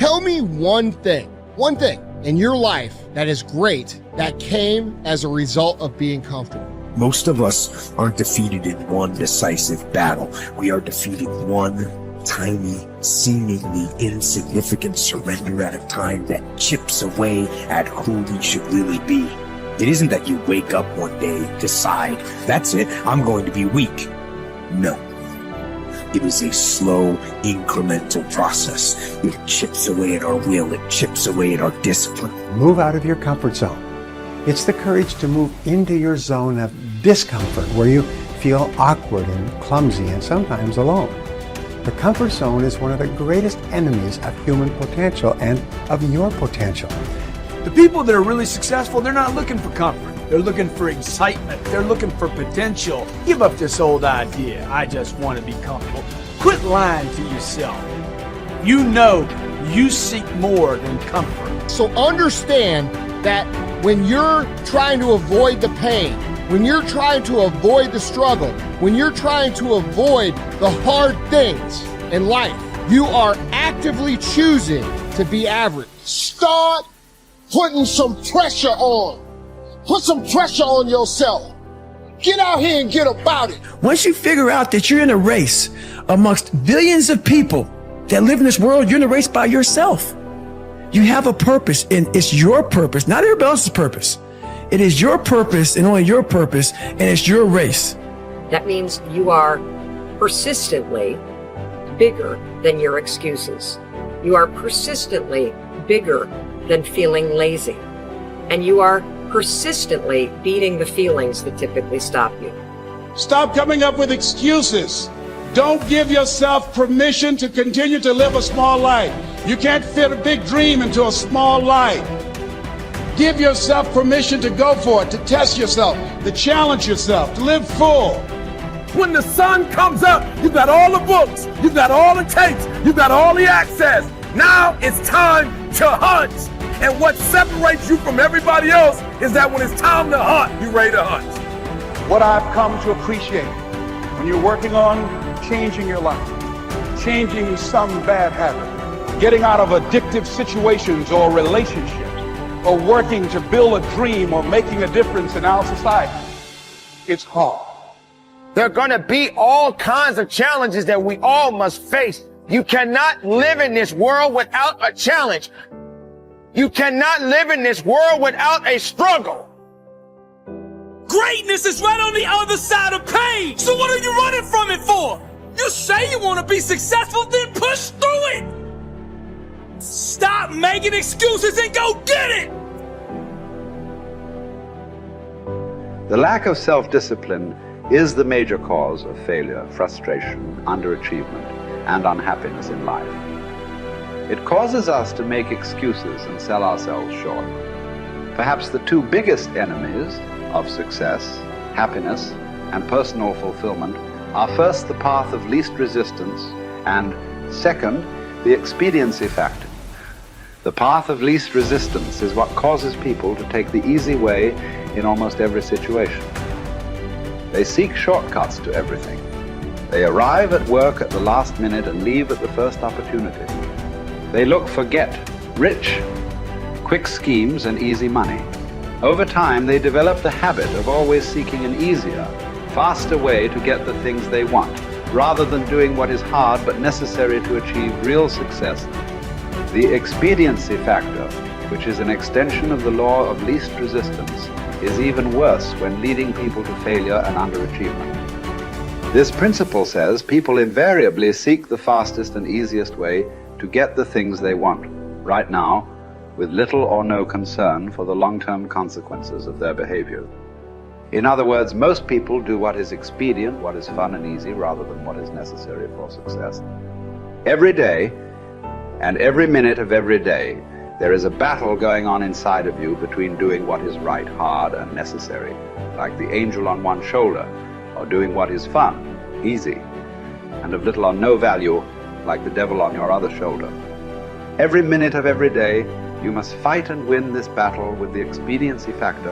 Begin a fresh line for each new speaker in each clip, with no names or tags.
Tell me one thing in your life that is great that came as a result of being comfortable.
Most of us aren't defeated in one decisive battle. We are defeated one tiny, seemingly insignificant surrender at a time that chips away at who we should really be. It isn't that you wake up one day, decide, that's it, I'm going to be weak. No. It is a slow, incremental process. It chips away at our will. It chips away at our discipline.
Move out of your comfort zone. It's the courage to move into your zone of discomfort where you feel awkward and clumsy and sometimes alone. The comfort zone is one of the greatest enemies of human potential and of your potential.
The people that are really successful, they're not looking for comfort. They're looking for excitement. They're looking for potential. Give up this old idea, I just want to be comfortable. Quit lying to yourself. You know you seek more than comfort.
So understand that when you're trying to avoid the pain, when you're trying to avoid the struggle, when you're trying to avoid the hard things in life, you are actively choosing to be average.
Start putting some pressure on. Put some pressure on yourself. Get out here and get about it.
Once you figure out that you're in a race amongst billions of people that live in this world, you're in a race by yourself. You have a purpose, and it's your purpose, not everybody else's purpose. It is your purpose and only your purpose, and it's your race.
That means you are persistently bigger than your excuses. You are persistently bigger than feeling lazy. And you are persistently beating the feelings that typically stop you.
Stop coming up with excuses. Don't give yourself permission to continue to live a small life. You can't fit a big dream into a small life. Give yourself permission to go for it, to test yourself, to challenge yourself, to live full.
When the sun comes up, you've got all the books, you've got all the tapes, you've got all the access. Now it's time to hunt. And what separates you from everybody else is that when it's time to hunt, you're ready to hunt.
What I've come to appreciate when you're working on changing your life, changing some bad habit, getting out of addictive situations or relationships, or working to build a dream or making a difference in our society, it's hard.
There are going to be all kinds of challenges that we all must face. You cannot live in this world without a challenge. You cannot live in this world without a struggle.
Greatness is right on the other side of pain. So what are you running from it for? You say you want to be successful, then push through it. Stop making excuses and go get it.
The lack of self-discipline is the major cause of failure, frustration, underachievement, and unhappiness in life. It causes us to make excuses and sell ourselves short. Perhaps the two biggest enemies of success, happiness, and personal fulfillment are first the path of least resistance and second, the expediency factor. The path of least resistance is what causes people to take the easy way in almost every situation. They seek shortcuts to everything. They arrive at work at the last minute and leave at the first opportunity. They look for get-rich, quick schemes and easy money. Over time, they develop the habit of always seeking an easier, faster way to get the things they want, rather than doing what is hard but necessary to achieve real success. The expediency factor, which is an extension of the law of least resistance, is even worse when leading people to failure and underachievement. This principle says people invariably seek the fastest and easiest way to get the things they want, right now, with little or no concern for the long-term consequences of their behavior. In other words, most people do what is expedient, what is fun and easy, rather than what is necessary for success. Every day, and every minute of every day, there is a battle going on inside of you between doing what is right, hard, and necessary, like the angel on one shoulder, or doing what is fun, easy, and of little or no value, like the devil on your other shoulder. Every minute of every day, you must fight and win this battle with the expediency factor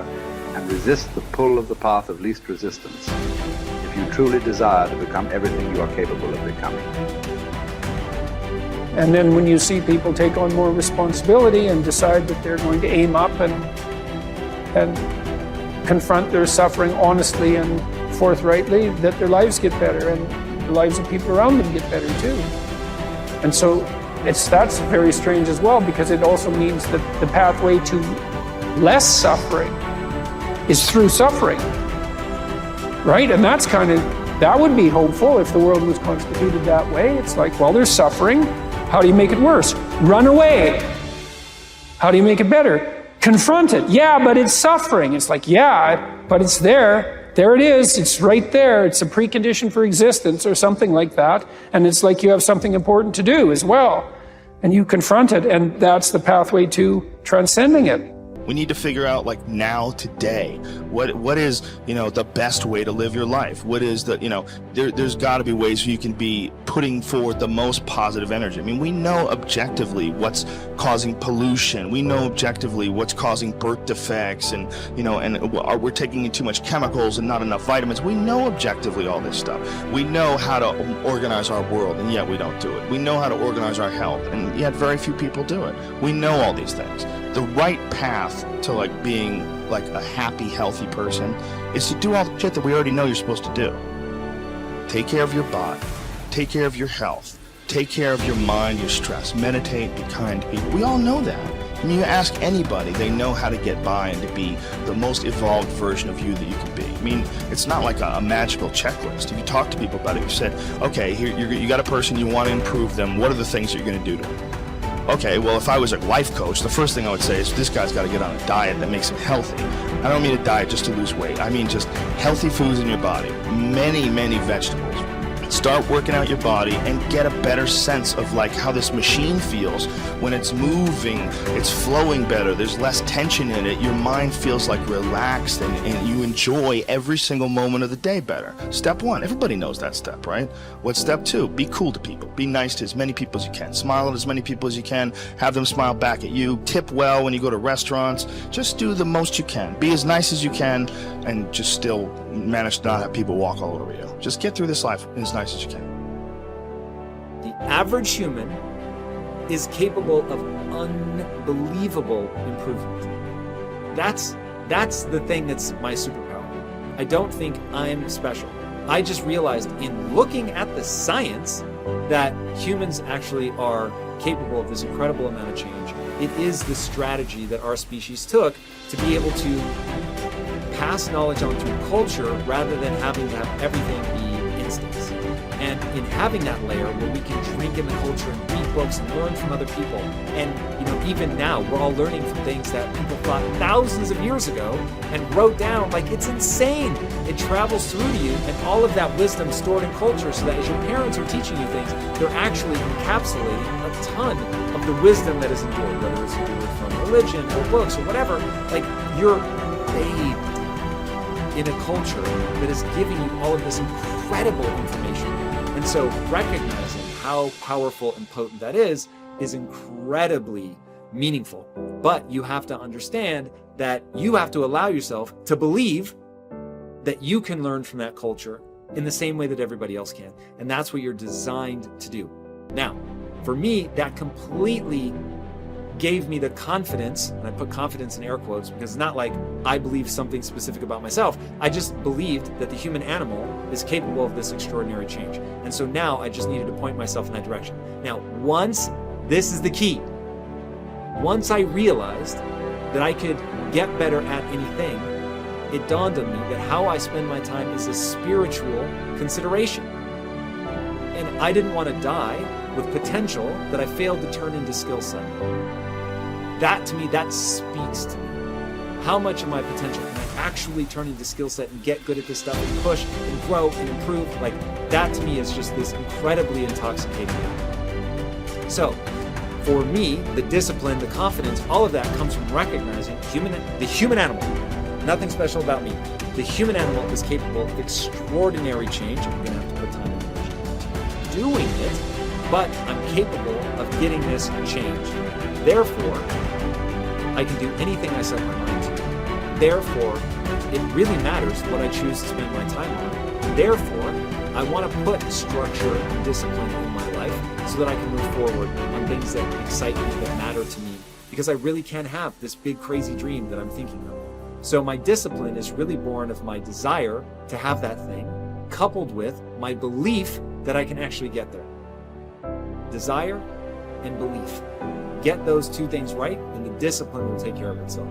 and resist the pull of the path of least resistance if you truly desire to become everything you are capable of becoming.
And then when you see people take on more responsibility and decide that they're going to aim up and confront their suffering honestly and forthrightly, that their lives get better and the lives of people around them get better too. And so that's very strange as well, because it also means that the pathway to less suffering is through suffering, right? And that would be hopeful if the world was constituted that way. It's like, well, there's suffering. How do you make it worse? Run away. How do you make it better? Confront it. Yeah, but it's suffering. It's like, yeah, but it's there. There it is. It's right there. It's a precondition for existence or something like that. And it's like you have something important to do as well. And you confront it, and that's the pathway to transcending it.
We need to figure out, like, now, today, what is, the best way to live your life? What is there's got to be ways you can be putting forward the most positive energy. I mean, we know objectively what's causing pollution. We know objectively what's causing birth defects, and we're taking in too much chemicals and not enough vitamins. We know objectively all this stuff. We know how to organize our world, and yet we don't do it. We know how to organize our health, and yet very few people do it. We know all these things. The right path to being a happy, healthy person is to do all the shit that we already know you're supposed to do. Take care of your body, take care of your health, take care of your mind, your stress, meditate, be kind to people. We all know that. I mean, you ask anybody, they know how to get by and to be the most evolved version of you that you can be. I mean, it's not like a magical checklist. If you talk to people about it, you said, okay, here you got a person, you want to improve them, what are the things you're going to do to them? Okay, well, if I was a life coach, the first thing I would say is this guy's got to get on a diet that makes him healthy. I don't mean a diet just to lose weight. I mean just healthy foods in your body, many, many vegetables. Start working out your body and get a better sense of how this machine feels when it's moving, it's flowing better, there's less tension in it, your mind feels relaxed and you enjoy every single moment of the day better. Step 1, everybody knows that step, right? What's step 2? Be cool to people. Be nice to as many people as you can. Smile at as many people as you can. Have them smile back at you. Tip well when you go to restaurants. Just do the most you can. Be as nice as you can and just still manage to not have people walk all over you. Just get through this life as nice as you can.
The average human is capable of unbelievable improvement. That's the thing that's my superpower. I don't think I'm special. I just realized in looking at the science that humans actually are capable of this incredible amount of change. It is the strategy that our species took to be able to pass knowledge on through culture rather than having to have everything be instincts. And in having that layer where we can drink in the culture and read books and learn from other people, and even now we're all learning from things that people thought thousands of years ago and wrote down. It's insane. It travels through to you, and all of that wisdom stored in culture, so that as your parents are teaching you things, they're actually encapsulating a ton of the wisdom that is endured, whether it's endured from religion or books or whatever. You're bathed in a culture that is giving you all of this incredible information. And so recognizing how powerful and potent that is incredibly meaningful. But you have to understand that you have to allow yourself to believe that you can learn from that culture in the same way that everybody else can. And that's what you're designed to do. Now, for me, that completely gave me the confidence, and I put confidence in air quotes because it's not like I believe something specific about myself. I just believed that the human animal is capable of this extraordinary change. And so now I just needed to point myself in that direction. Now, this is the key. Once I realized that I could get better at anything, it dawned on me that how I spend my time is a spiritual consideration. And I didn't want to die with potential that I failed to turn into skill set. That to me, that speaks to me. How much of my potential can I actually turn into skill set and get good at this stuff and push and grow and improve? That to me is just this incredibly intoxicating thing. So for me, the discipline, the confidence, all of that comes from recognizing the human animal. Nothing special about me. The human animal is capable of extraordinary change. I'm going to have to put time and energy into doing it, but I'm capable of getting this change. Therefore, I can do anything I set my mind to. Therefore, it really matters what I choose to spend my time on. Therefore, I want to put structure and discipline in my life so that I can move forward on things that excite me, that matter to me, because I really can have this big crazy dream that I'm thinking of. So my discipline is really born of my desire to have that thing, coupled with my belief that I can actually get there. Desire and belief. Get those two things right, and the discipline will take care of itself.